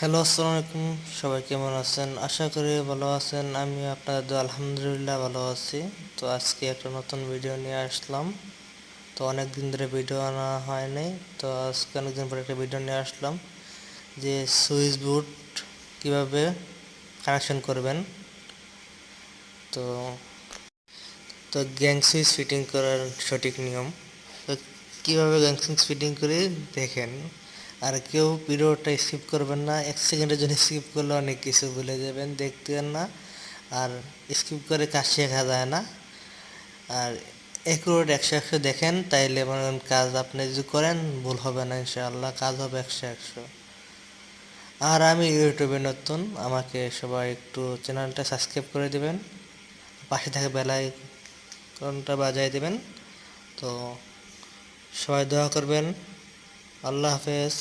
Hello, আসসালামু আলাইকুম। সবাই কেমন আছেন? আশা করি ভালো আছেন। আমি আপনাদের দোয়া আলহামদুলিল্লাহ ভালো আছি। তো আজকে একটা নতুন ভিডিও নিয়ে আসলাম। তো অনেক দিন ধরে ভিডিও আনা হয়নি, তো আজকে অনেকদিন পরে একটা ভিডিও নিয়ে আসলাম যে সুইচ বোর্ড কিভাবে কানেকশন করবেন। তো তো গ্যাং সুইচ ফিটিং করার সঠিক নিয়ম, তো কীভাবে গ্যাং সুইচ ফিটিং করে দেখেন। আর কেউ ভিডিওটা স্কিপ করবেন না, 1 সেকেন্ডের জন্য স্কিপ করলে অনেক কিছু ভুলে যাবেন, দেখতেন না। আর স্কিপ করে কাজ শেখা যায় না। আর একুরেট 100 দেখেন, তাইলে মনে করেন কাজ আপনি যদি করেন ভুল হবে না, ইনশাআল্লাহ কাজ হবে 100। আর আমি ইউটিউবে নতুন, আমাকে সবাই একটু চ্যানেলটা সাবস্ক্রাইব করে দেবেন, পাশে থাকা বেল আইকনটা বাজায় দেবেন। তো সবাই দোয়া করবেন। আল্লাহ হাফেজ।